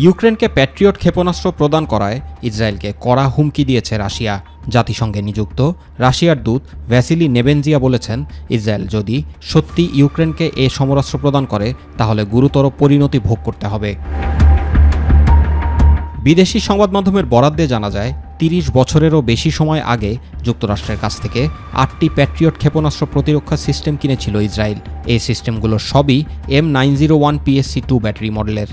ইউক্রেনকে প্যাট্রিয়ট ক্ষেপণাস্ত্র প্রদান করায় ইসরায়েলকে কড়া হুমকি দিয়েছে রাশিয়া। জাতিসংঘে নিযুক্ত রাশিয়ার দূত ভ্যাসিলি নেবেনজিয়া বলেছেন, ইসরায়েল যদি সত্যি ইউক্রেনকে এ সমরাস্ত্র প্রদান করে তাহলে গুরুতর পরিণতি ভোগ করতে হবে। বিদেশি সংবাদ মাধ্যমের বরাত দিয়ে জানা যায়, ৩০ বছরেরও বেশি সময় আগে যুক্তরাষ্ট্রের কাছ থেকে ৮টি প্যাট্রিয়ট ক্ষেপণাস্ত্র প্রতিরক্ষা সিস্টেম কিনেছিল ইসরায়েল। এই সিস্টেমগুলো সবই M901 PSC-2 ব্যাটারি মডেলের।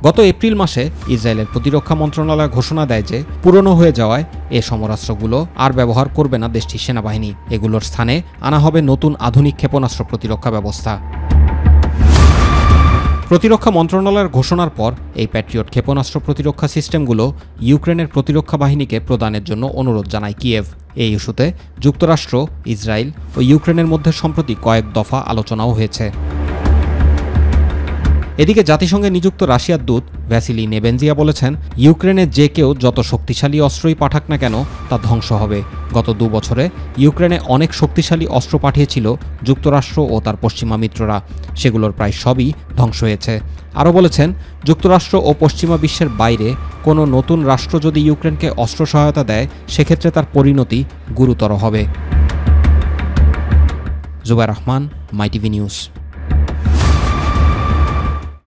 গত এপ্রিল মাসে ইসরায়েলের প্রতিরক্ষা মন্ত্রণালয় ঘোষণা দেয় যে পুরনো হয়ে যাওয়ায় এ সমরাস্ত্রগুলো আর ব্যবহার করবে না দেশটির সেনাবাহিনী। এগুলোর স্থানে আনা হবে নতুন আধুনিক ক্ষেপণাস্ত্র প্রতিরক্ষা ব্যবস্থা। প্রতিরক্ষা মন্ত্রণালয়ের ঘোষণার পর এই প্যাট্রিয়ট ক্ষেপণাস্ত্র প্রতিরক্ষা সিস্টেমগুলো ইউক্রেনের প্রতিরক্ষা বাহিনীকে প্রদানের জন্য অনুরোধ জানায় কিয়েভ। এই ইস্যুতে যুক্তরাষ্ট্র, ইসরায়েল ও ইউক্রেনের মধ্যে সম্প্রতি কয়েক দফা আলোচনাও হয়েছে। এদিকে জাতিসংঘে নিযুক্ত রাশিয়ার দূত ভ্যাসিলি নেবেনজিয়া বলেছেন, ইউক্রেনের যে কেউ যত শক্তিশালী অস্ত্রই পাঠাক না কেন তা ধ্বংস হবে। গত 2 বছরে ইউক্রেনে অনেক শক্তিশালী অস্ত্র পাঠিয়েছিল যুক্তরাষ্ট্র ও তার পশ্চিমা মিত্ররা, সেগুলোর প্রায় সবই ধ্বংস হয়েছে। আরও বলেছেন, যুক্তরাষ্ট্র ও পশ্চিমা বিশ্বের বাইরে কোনো নতুন রাষ্ট্র যদি ইউক্রেনকে অস্ত্র সহায়তা দেয় সেক্ষেত্রে তার পরিণতি গুরুতর হবে। জুবায়ের রহমান, মাই টিভি নিউজ।